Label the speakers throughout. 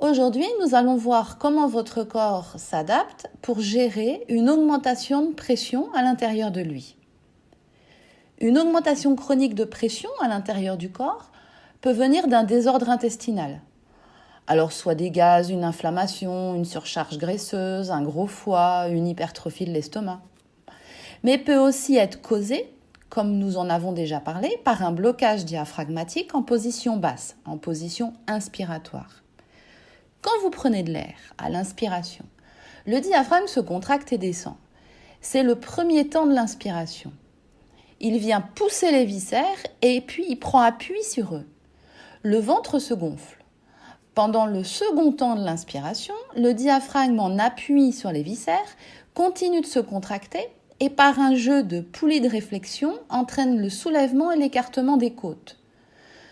Speaker 1: Aujourd'hui, nous allons voir comment votre corps s'adapte pour gérer une augmentation de pression à l'intérieur de lui. Une augmentation chronique de pression à l'intérieur du corps peut venir d'un désordre intestinal. Alors soit des gaz, une inflammation, une surcharge graisseuse, un gros foie, une hypertrophie de l'estomac. Mais peut aussi être causée, comme nous en avons déjà parlé, par un blocage diaphragmatique en position basse, en position inspiratoire. Quand vous prenez de l'air à l'inspiration, le diaphragme se contracte et descend. C'est le premier temps de l'inspiration. Il vient pousser les viscères et puis il prend appui sur eux. Le ventre se gonfle. Pendant le second temps de l'inspiration, le diaphragme en appui sur les viscères continue de se contracter et par un jeu de poulies de réflexion entraîne le soulèvement et l'écartement des côtes.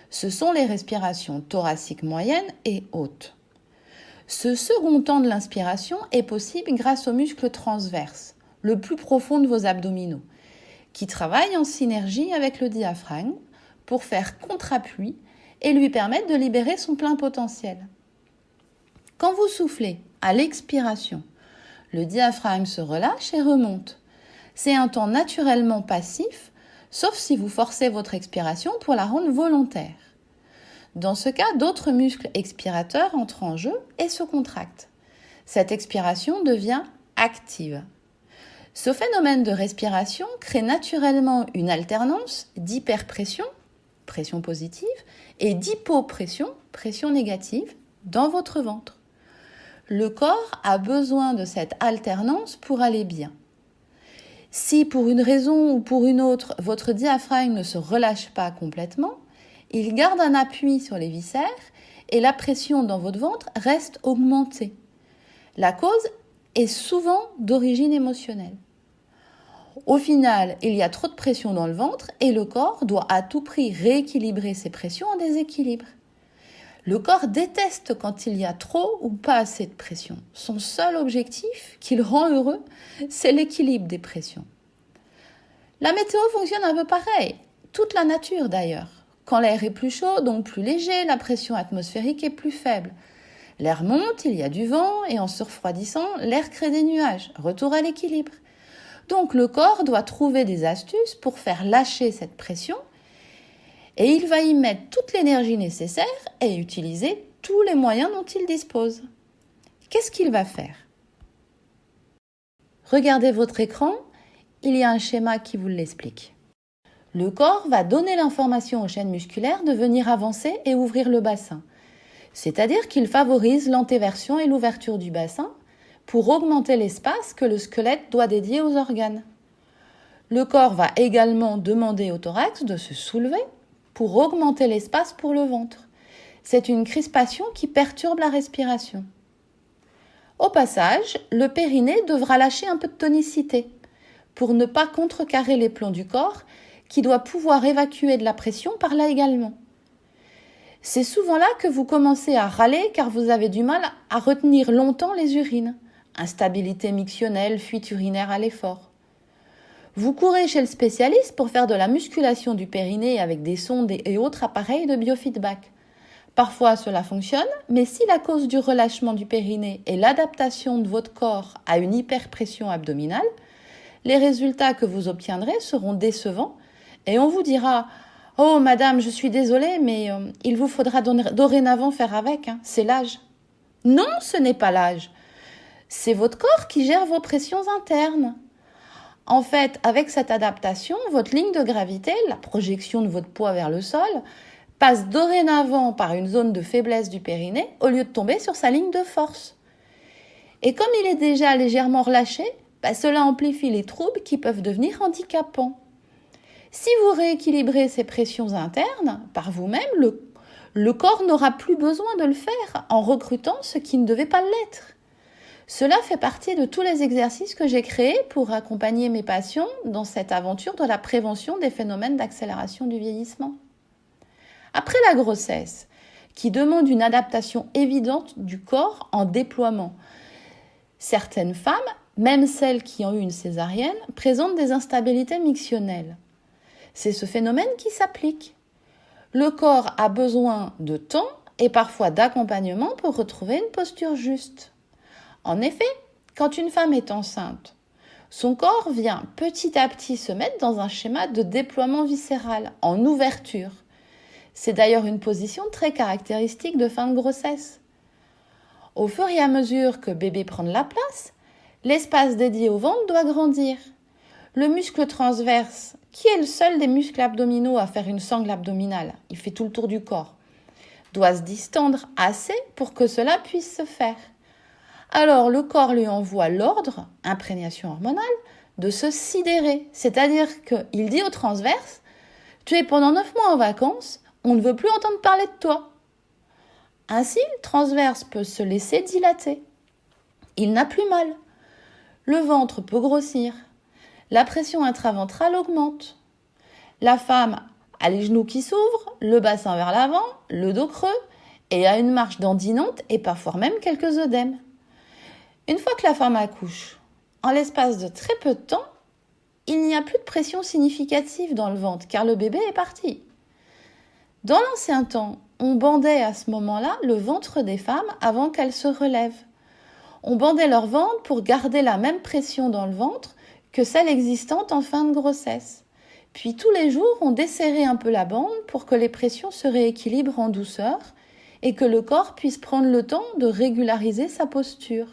Speaker 1: Ce sont les respirations thoraciques moyennes et hautes. Ce second temps de l'inspiration est possible grâce au muscle transverse, le plus profond de vos abdominaux, qui travaille en synergie avec le diaphragme pour faire contre-appui et lui permettre de libérer son plein potentiel. Quand vous soufflez à l'expiration, le diaphragme se relâche et remonte. C'est un temps naturellement passif, sauf si vous forcez votre expiration pour la rendre volontaire. Dans ce cas, d'autres muscles expirateurs entrent en jeu et se contractent. Cette expiration devient active. Ce phénomène de respiration crée naturellement une alternance d'hyperpression, pression positive, et d'hypopression, pression négative, dans votre ventre. Le corps a besoin de cette alternance pour aller bien. Si pour une raison ou pour une autre, votre diaphragme ne se relâche pas complètement, il garde un appui sur les viscères et la pression dans votre ventre reste augmentée. La cause est souvent d'origine émotionnelle. Au final, il y a trop de pression dans le ventre et le corps doit à tout prix rééquilibrer ses pressions en déséquilibre. Le corps déteste quand il y a trop ou pas assez de pression. Son seul objectif, qui le rend heureux, c'est l'équilibre des pressions. La météo fonctionne un peu pareil, toute la nature d'ailleurs. Quand l'air est plus chaud, donc plus léger, la pression atmosphérique est plus faible. L'air monte, il y a du vent et en se refroidissant, l'air crée des nuages. Retour à l'équilibre. Donc le corps doit trouver des astuces pour faire lâcher cette pression et il va y mettre toute l'énergie nécessaire et utiliser tous les moyens dont il dispose. Qu'est-ce qu'il va faire ? Regardez votre écran, il y a un schéma qui vous l'explique. Le corps va donner l'information aux chaînes musculaires de venir avancer et ouvrir le bassin. C'est-à-dire qu'il favorise l'antéversion et l'ouverture du bassin pour augmenter l'espace que le squelette doit dédier aux organes. Le corps va également demander au thorax de se soulever pour augmenter l'espace pour le ventre. C'est une crispation qui perturbe la respiration. Au passage, le périnée devra lâcher un peu de tonicité pour ne pas contrecarrer les plombs du corps qui doit pouvoir évacuer de la pression par là également. C'est souvent là que vous commencez à râler car vous avez du mal à retenir longtemps les urines. Instabilité mictionnelle, fuite urinaire à l'effort. Vous courez chez le spécialiste pour faire de la musculation du périnée avec des sondes et autres appareils de biofeedback. Parfois cela fonctionne, mais si la cause du relâchement du périnée est l'adaptation de votre corps à une hyperpression abdominale, les résultats que vous obtiendrez seront décevants et on vous dira « Oh madame, je suis désolée, mais il vous faudra dorénavant faire avec, c'est l'âge. » Non, ce n'est pas l'âge. C'est votre corps qui gère vos pressions internes. En fait, avec cette adaptation, votre ligne de gravité, la projection de votre poids vers le sol, passe dorénavant par une zone de faiblesse du périnée au lieu de tomber sur sa ligne de force. Et comme il est déjà légèrement relâché, cela amplifie les troubles qui peuvent devenir handicapants. Si vous rééquilibrez ces pressions internes par vous-même, le corps n'aura plus besoin de le faire en recrutant ce qui ne devait pas l'être. Cela fait partie de tous les exercices que j'ai créés pour accompagner mes patients dans cette aventure de la prévention des phénomènes d'accélération du vieillissement. Après la grossesse, qui demande une adaptation évidente du corps en déploiement, certaines femmes, même celles qui ont eu une césarienne, présentent des instabilités mictionnelles. C'est ce phénomène qui s'applique. Le corps a besoin de temps et parfois d'accompagnement pour retrouver une posture juste. En effet, quand une femme est enceinte, son corps vient petit à petit se mettre dans un schéma de déploiement viscéral, en ouverture. C'est d'ailleurs une position très caractéristique de fin de grossesse. Au fur et à mesure que bébé prend de la place, l'espace dédié au ventre doit grandir. Le muscle transverse, qui est le seul des muscles abdominaux à faire une sangle abdominale, il fait tout le tour du corps, doit se distendre assez pour que cela puisse se faire. Alors le corps lui envoie l'ordre, imprégnation hormonale, de se sidérer. C'est-à-dire qu'il dit au transverse, tu es pendant 9 mois en vacances, on ne veut plus entendre parler de toi. Ainsi, le transverse peut se laisser dilater. Il n'a plus mal. Le ventre peut grossir. La pression intraventrale augmente. La femme a les genoux qui s'ouvrent, le bassin vers l'avant, le dos creux et a une marche dandinante et parfois même quelques œdèmes. Une fois que la femme accouche, en l'espace de très peu de temps, il n'y a plus de pression significative dans le ventre car le bébé est parti. Dans l'ancien temps, on bandait à ce moment-là le ventre des femmes avant qu'elles se relèvent. On bandait leur ventre pour garder la même pression dans le ventre que celle existante en fin de grossesse. Puis tous les jours, on desserrait un peu la bande pour que les pressions se rééquilibrent en douceur et que le corps puisse prendre le temps de régulariser sa posture.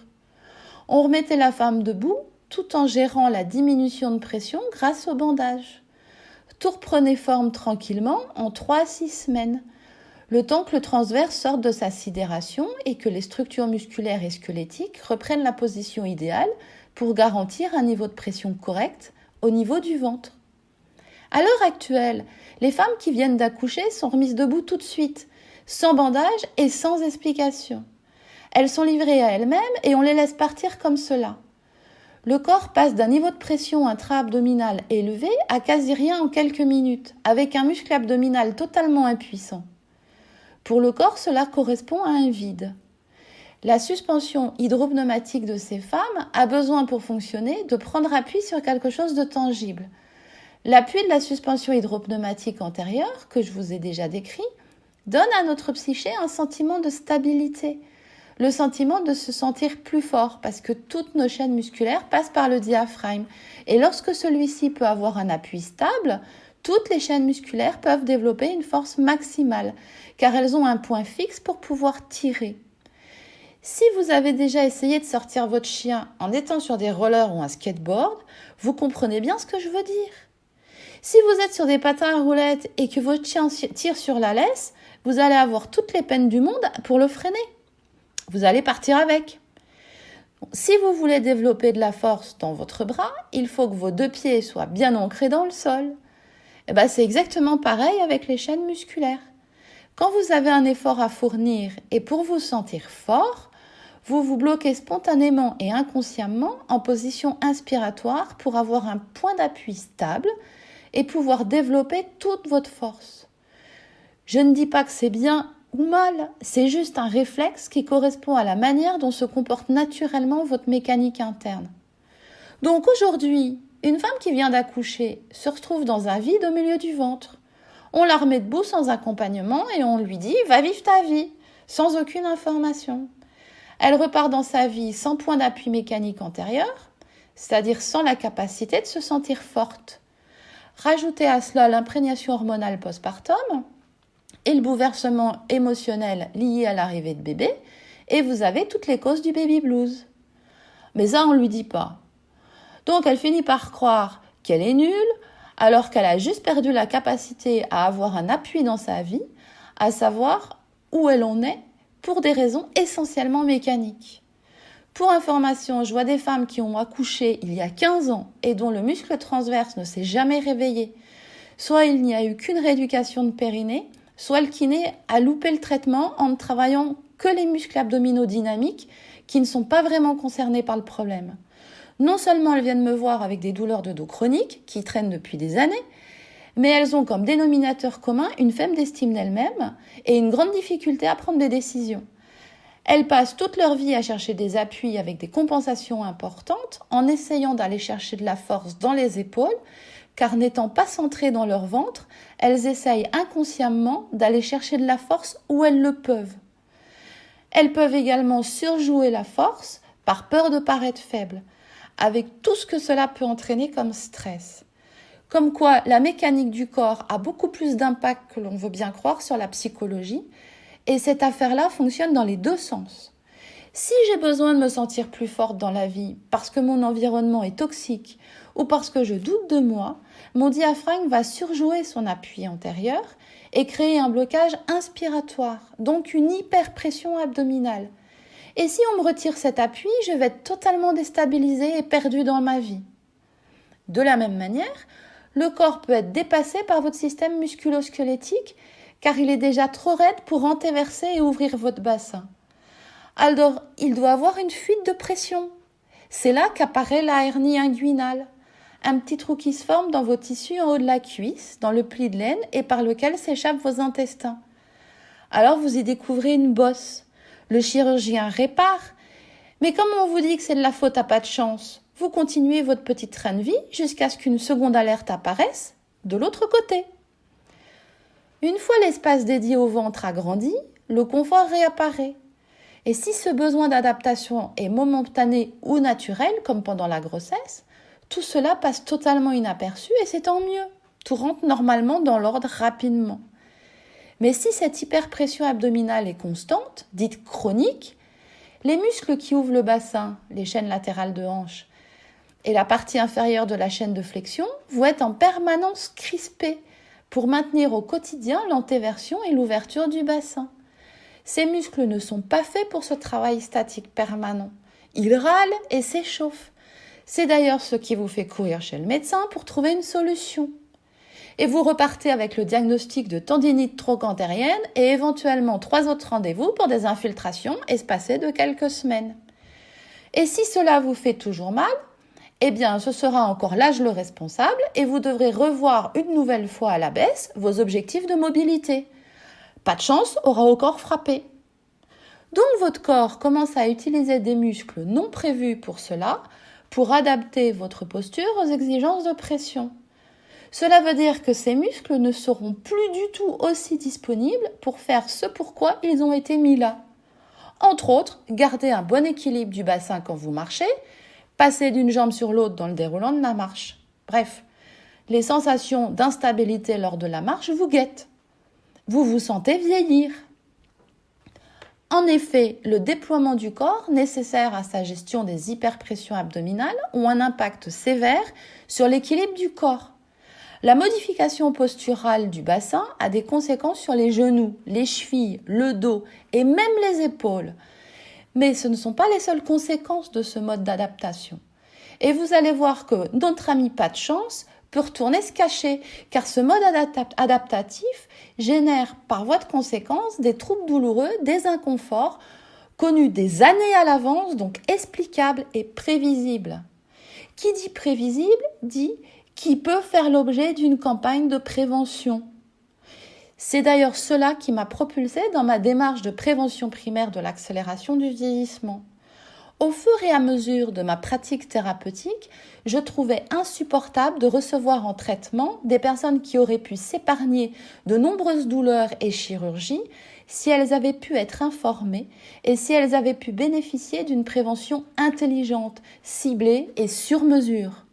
Speaker 1: On remettait la femme debout tout en gérant la diminution de pression grâce au bandage. Tout reprenait forme tranquillement en 3 à 6 semaines, le temps que le transverse sorte de sa sidération et que les structures musculaires et squelettiques reprennent la position idéale pour garantir un niveau de pression correct au niveau du ventre. À l'heure actuelle, les femmes qui viennent d'accoucher sont remises debout tout de suite, sans bandage et sans explication. Elles sont livrées à elles-mêmes et on les laisse partir comme cela. Le corps passe d'un niveau de pression intra-abdominal élevé à quasi rien en quelques minutes, avec un muscle abdominal totalement impuissant. Pour le corps, cela correspond à un vide. La suspension hydropneumatique de ces femmes a besoin pour fonctionner de prendre appui sur quelque chose de tangible. L'appui de la suspension hydropneumatique antérieure, que je vous ai déjà décrit, donne à notre psyché un sentiment de stabilité, le sentiment de se sentir plus fort parce que toutes nos chaînes musculaires passent par le diaphragme. Et lorsque celui-ci peut avoir un appui stable, toutes les chaînes musculaires peuvent développer une force maximale car elles ont un point fixe pour pouvoir tirer. Si vous avez déjà essayé de sortir votre chien en étant sur des rollers ou un skateboard, vous comprenez bien ce que je veux dire. Si vous êtes sur des patins à roulettes et que votre chien tire sur la laisse, vous allez avoir toutes les peines du monde pour le freiner. Vous allez partir avec. Si vous voulez développer de la force dans votre bras, il faut que vos 2 pieds soient bien ancrés dans le sol. C'est exactement pareil avec les chaînes musculaires. Quand vous avez un effort à fournir et pour vous sentir fort, vous vous bloquez spontanément et inconsciemment en position inspiratoire pour avoir un point d'appui stable et pouvoir développer toute votre force. Je ne dis pas que c'est bien ou mal, c'est juste un réflexe qui correspond à la manière dont se comporte naturellement votre mécanique interne. Donc aujourd'hui, une femme qui vient d'accoucher se retrouve dans un vide au milieu du ventre. On la remet debout sans accompagnement et on lui dit « va vivre ta vie » sans aucune information. Elle repart dans sa vie sans point d'appui mécanique antérieur, c'est-à-dire sans la capacité de se sentir forte. Rajoutez à cela l'imprégnation hormonale postpartum et le bouleversement émotionnel lié à l'arrivée de bébé, et vous avez toutes les causes du baby blues. Mais ça, on ne lui dit pas. Donc, elle finit par croire qu'elle est nulle, alors qu'elle a juste perdu la capacité à avoir un appui dans sa vie, à savoir où elle en est, pour des raisons essentiellement mécaniques. Pour information, je vois des femmes qui ont accouché il y a 15 ans et dont le muscle transverse ne s'est jamais réveillé. Soit il n'y a eu qu'une rééducation de périnée, soit le kiné a loupé le traitement en ne travaillant que les muscles abdominaux dynamiques qui ne sont pas vraiment concernés par le problème. Non seulement elles viennent me voir avec des douleurs de dos chroniques qui traînent depuis des années, mais elles ont comme dénominateur commun une faible estime d'elles-mêmes et une grande difficulté à prendre des décisions. Elles passent toute leur vie à chercher des appuis avec des compensations importantes en essayant d'aller chercher de la force dans les épaules, car n'étant pas centrées dans leur ventre, elles essayent inconsciemment d'aller chercher de la force où elles le peuvent. Elles peuvent également surjouer la force par peur de paraître faibles, avec tout ce que cela peut entraîner comme stress. Comme quoi, la mécanique du corps a beaucoup plus d'impact que l'on veut bien croire sur la psychologie, et cette affaire-là fonctionne dans les deux sens. Si j'ai besoin de me sentir plus forte dans la vie parce que mon environnement est toxique ou parce que je doute de moi, mon diaphragme va surjouer son appui antérieur et créer un blocage inspiratoire, donc une hyperpression abdominale. Et si on me retire cet appui, je vais être totalement déstabilisée et perdue dans ma vie. De la même manière, le corps peut être dépassé par votre système musculo-squelettique car il est déjà trop raide pour antéverser et ouvrir votre bassin. Alors, il doit avoir une fuite de pression. C'est là qu'apparaît la hernie inguinale, un petit trou qui se forme dans vos tissus en haut de la cuisse, dans le pli de laine et par lequel s'échappent vos intestins. Alors, vous y découvrez une bosse. Le chirurgien répare. Mais comme on vous dit que c'est de la faute à pas de chance, vous continuez votre petite train de vie jusqu'à ce qu'une seconde alerte apparaisse de l'autre côté. Une fois l'espace dédié au ventre agrandi, le confort réapparaît. Et si ce besoin d'adaptation est momentané ou naturel, comme pendant la grossesse, tout cela passe totalement inaperçu et c'est tant mieux. Tout rentre normalement dans l'ordre rapidement. Mais si cette hyperpression abdominale est constante, dite chronique, les muscles qui ouvrent le bassin, les chaînes latérales de hanche, et la partie inférieure de la chaîne de flexion vont être en permanence crispés pour maintenir au quotidien l'antéversion et l'ouverture du bassin. Ces muscles ne sont pas faits pour ce travail statique permanent. Ils râlent et s'échauffent. C'est d'ailleurs ce qui vous fait courir chez le médecin pour trouver une solution. Et vous repartez avec le diagnostic de tendinite trochantérienne et éventuellement 3 autres rendez-vous pour des infiltrations espacées de quelques semaines. Et si cela vous fait toujours mal, eh bien ce sera encore l'âge le responsable et vous devrez revoir une nouvelle fois à la baisse vos objectifs de mobilité. Pas de chance, aura encore frappé. Donc votre corps commence à utiliser des muscles non prévus pour cela, pour adapter votre posture aux exigences de pression. Cela veut dire que ces muscles ne seront plus du tout aussi disponibles pour faire ce pourquoi ils ont été mis là. Entre autres, garder un bon équilibre du bassin quand vous marchez, passer d'une jambe sur l'autre dans le déroulant de la marche. Bref, les sensations d'instabilité lors de la marche vous guettent. Vous vous sentez vieillir. En effet, le déploiement du corps nécessaire à sa gestion des hyperpressions abdominales ont un impact sévère sur l'équilibre du corps. La modification posturale du bassin a des conséquences sur les genoux, les chevilles, le dos et même les épaules. Mais ce ne sont pas les seules conséquences de ce mode d'adaptation. Et vous allez voir que notre ami pas de chance peut retourner se cacher, car ce mode adaptatif génère par voie de conséquence des troubles douloureux, des inconforts, connus des années à l'avance, donc explicables et prévisibles. Qui dit prévisible dit qui peut faire l'objet d'une campagne de prévention. C'est d'ailleurs cela qui m'a propulsée dans ma démarche de prévention primaire de l'accélération du vieillissement. Au fur et à mesure de ma pratique thérapeutique, je trouvais insupportable de recevoir en traitement des personnes qui auraient pu s'épargner de nombreuses douleurs et chirurgies si elles avaient pu être informées et si elles avaient pu bénéficier d'une prévention intelligente, ciblée et sur mesure.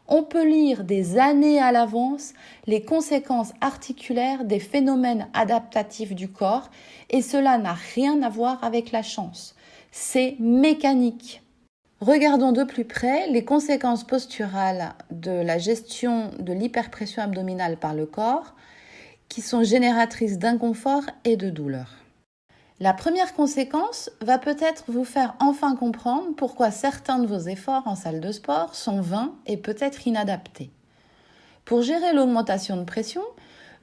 Speaker 1: On peut lire des années à l'avance les conséquences articulaires des phénomènes adaptatifs du corps et cela n'a rien à voir avec la chance. C'est mécanique. Regardons de plus près les conséquences posturales de la gestion de l'hyperpression abdominale par le corps qui sont génératrices d'inconfort et de douleur. La première conséquence va peut-être vous faire enfin comprendre pourquoi certains de vos efforts en salle de sport sont vains et peut-être inadaptés. Pour gérer l'augmentation de pression,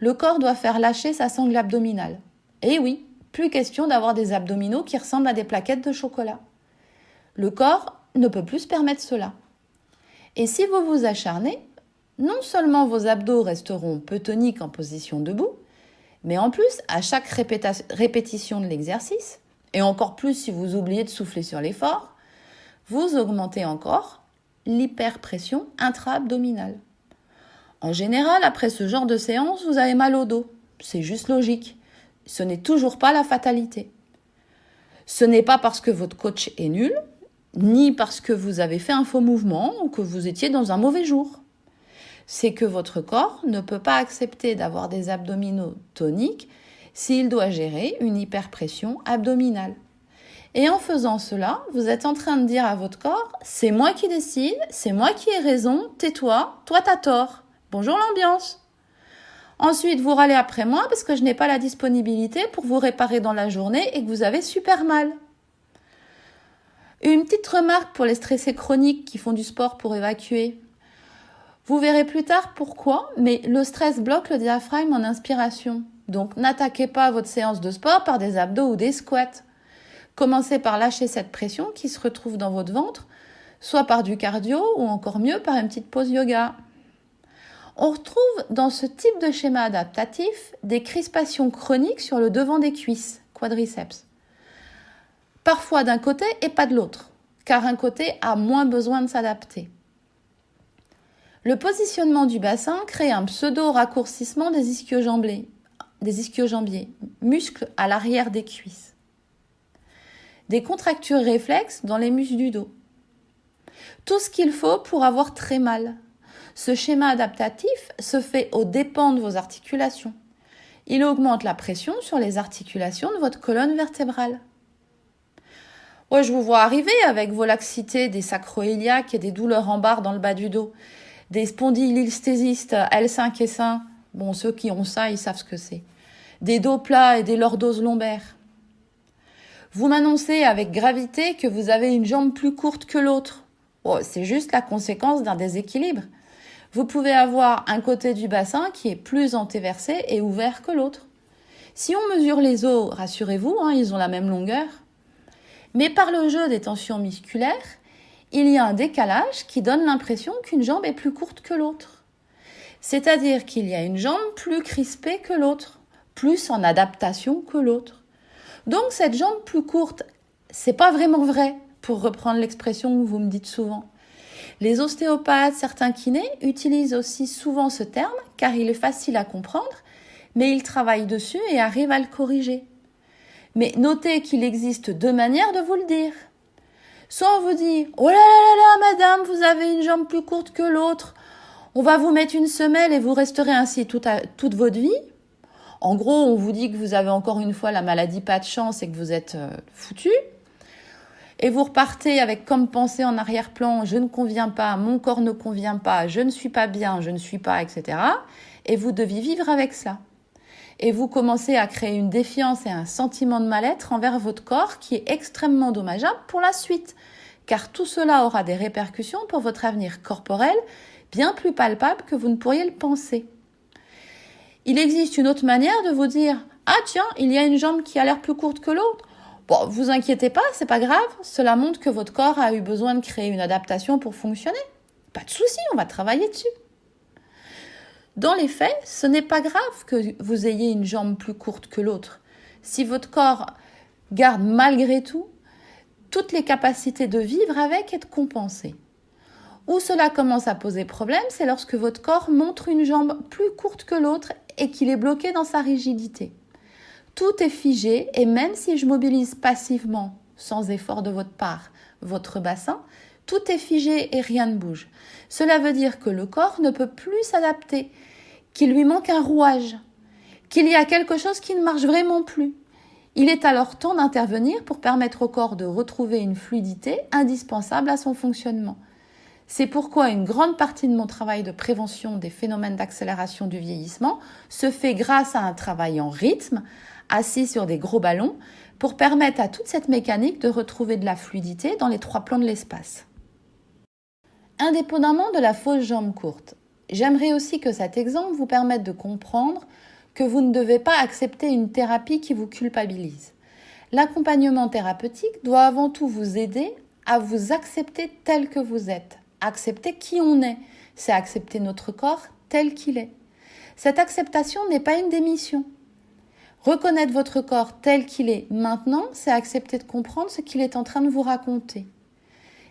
Speaker 1: le corps doit faire lâcher sa sangle abdominale. Et oui, plus question d'avoir des abdominaux qui ressemblent à des plaquettes de chocolat. Le corps ne peut plus se permettre cela. Et si vous vous acharnez, non seulement vos abdos resteront peu toniques en position debout, mais en plus, à chaque répétition de l'exercice, et encore plus si vous oubliez de souffler sur l'effort, vous augmentez encore l'hyperpression intra-abdominale. En général, après ce genre de séance, vous avez mal au dos. C'est juste logique. Ce n'est toujours pas la fatalité. Ce n'est pas parce que votre coach est nul, ni parce que vous avez fait un faux mouvement ou que vous étiez dans un mauvais jour. C'est que votre corps ne peut pas accepter d'avoir des abdominaux toniques s'il doit gérer une hyperpression abdominale. Et en faisant cela, vous êtes en train de dire à votre corps « c'est moi qui décide, c'est moi qui ai raison, tais-toi, toi t'as tort. Bonjour l'ambiance ». Ensuite, vous râlez après moi parce que je n'ai pas la disponibilité pour vous réparer dans la journée et que vous avez super mal. Une petite remarque pour les stressés chroniques qui font du sport pour évacuer. Vous verrez plus tard pourquoi, mais le stress bloque le diaphragme en inspiration. Donc n'attaquez pas votre séance de sport par des abdos ou des squats. Commencez par lâcher cette pression qui se retrouve dans votre ventre, soit par du cardio ou encore mieux par une petite pause yoga. On retrouve dans ce type de schéma adaptatif des crispations chroniques sur le devant des cuisses, quadriceps. Parfois d'un côté et pas de l'autre, car un côté a moins besoin de s'adapter. Le positionnement du bassin crée un pseudo-raccourcissement des ischio-jambiers, muscles à l'arrière des cuisses. Des contractures réflexes dans les muscles du dos. Tout ce qu'il faut pour avoir très mal. Ce schéma adaptatif se fait aux dépens de vos articulations. Il augmente la pression sur les articulations de votre colonne vertébrale. Ouais, je vous vois arriver avec vos laxités, des sacro-iliaques et des douleurs en barre dans le bas du dos. Des spondylistésistes L5 et S1. Bon, ceux qui ont ça, ils savent ce que c'est. Des dos plats et des lordoses lombaires. Vous m'annoncez avec gravité que vous avez une jambe plus courte que l'autre. Oh, c'est juste la conséquence d'un déséquilibre. Vous pouvez avoir un côté du bassin qui est plus antéversé et ouvert que l'autre. Si on mesure les os, rassurez-vous, ils ont la même longueur. Mais par le jeu des tensions musculaires, il y a un décalage qui donne l'impression qu'une jambe est plus courte que l'autre. C'est-à-dire qu'il y a une jambe plus crispée que l'autre, plus en adaptation que l'autre. Donc cette jambe plus courte, c'est pas vraiment vrai, pour reprendre l'expression que vous me dites souvent. Les ostéopathes, certains kinés utilisent aussi souvent ce terme car il est facile à comprendre, mais ils travaillent dessus et arrivent à le corriger. Mais notez qu'il existe deux manières de vous le dire. Soit on vous dit « Oh là là là là, madame, vous avez une jambe plus courte que l'autre. On va vous mettre une semelle et vous resterez ainsi toute votre vie. » En gros, on vous dit que vous avez encore une fois la maladie pas de chance et que vous êtes foutu. Et vous repartez avec comme pensée en arrière-plan « je ne conviens pas, mon corps ne convient pas, je ne suis pas bien, je ne suis pas, etc. » Et vous devez vivre avec cela. Et vous commencez à créer une défiance et un sentiment de mal-être envers votre corps qui est extrêmement dommageable pour la suite. Car tout cela aura des répercussions pour votre avenir corporel bien plus palpables que vous ne pourriez le penser. Il existe une autre manière de vous dire « Ah tiens, il y a une jambe qui a l'air plus courte que l'autre. » Bon, vous inquiétez pas, c'est pas grave. Cela montre que votre corps a eu besoin de créer une adaptation pour fonctionner. Pas de souci, on va travailler dessus. Dans les faits, ce n'est pas grave que vous ayez une jambe plus courte que l'autre. Si votre corps garde malgré tout toutes les capacités de vivre avec et de compenser. Où cela commence à poser problème, c'est lorsque votre corps montre une jambe plus courte que l'autre et qu'il est bloqué dans sa rigidité. Tout est figé et même si je mobilise passivement, sans effort de votre part, votre bassin, tout est figé et rien ne bouge. Cela veut dire que le corps ne peut plus s'adapter, qu'il lui manque un rouage, qu'il y a quelque chose qui ne marche vraiment plus. Il est alors temps d'intervenir pour permettre au corps de retrouver une fluidité indispensable à son fonctionnement. C'est pourquoi une grande partie de mon travail de prévention des phénomènes d'accélération du vieillissement se fait grâce à un travail en rythme, assis sur des gros ballons, pour permettre à toute cette mécanique de retrouver de la fluidité dans les trois plans de l'espace. Indépendamment de la fausse jambe courte, j'aimerais aussi que cet exemple vous permette de comprendre que vous ne devez pas accepter une thérapie qui vous culpabilise. L'accompagnement thérapeutique doit avant tout vous aider à vous accepter tel que vous êtes. Accepter qui on est, c'est accepter notre corps tel qu'il est. Cette acceptation n'est pas une démission. Reconnaître votre corps tel qu'il est maintenant, c'est accepter de comprendre ce qu'il est en train de vous raconter.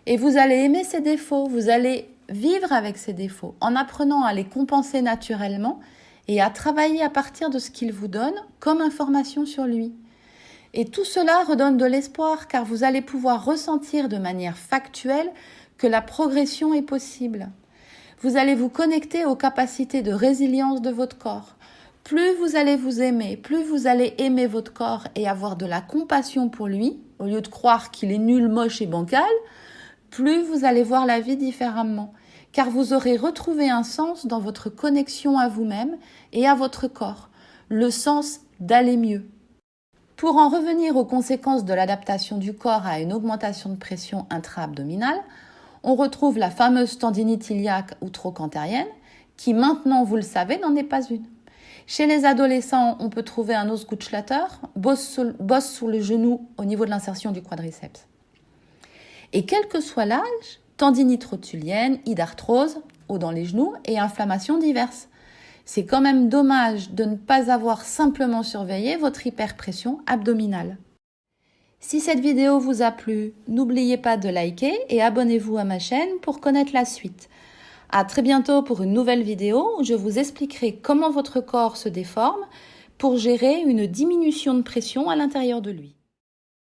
Speaker 1: Et vous allez aimer ses défauts, vous allez vivre avec ses défauts, en apprenant à les compenser naturellement et à travailler à partir de ce qu'il vous donne comme information sur lui. Et tout cela redonne de l'espoir car vous allez pouvoir ressentir de manière factuelle que la progression est possible. Vous allez vous connecter aux capacités de résilience de votre corps. Plus vous allez vous aimer, plus vous allez aimer votre corps et avoir de la compassion pour lui, au lieu de croire qu'il est nul, moche et bancal, plus vous allez voir la vie différemment, car vous aurez retrouvé un sens dans votre connexion à vous-même et à votre corps, le sens d'aller mieux. Pour en revenir aux conséquences de l'adaptation du corps à une augmentation de pression intra-abdominale, on retrouve la fameuse tendinite iliaque ou trochantérienne, qui maintenant, vous le savez, n'en est pas une. Chez les adolescents, on peut trouver un Ausgutschlatter, bosse sous le genou au niveau de l'insertion du quadriceps. Et quel que soit l'âge, tendinite rotulienne, idarthrose, ou dans les genoux, et inflammations diverses. C'est quand même dommage de ne pas avoir simplement surveillé votre hyperpression abdominale. Si cette vidéo vous a plu, n'oubliez pas de liker et abonnez-vous à ma chaîne pour connaître la suite. À très bientôt pour une nouvelle vidéo où je vous expliquerai comment votre corps se déforme pour gérer une diminution de pression à l'intérieur de lui.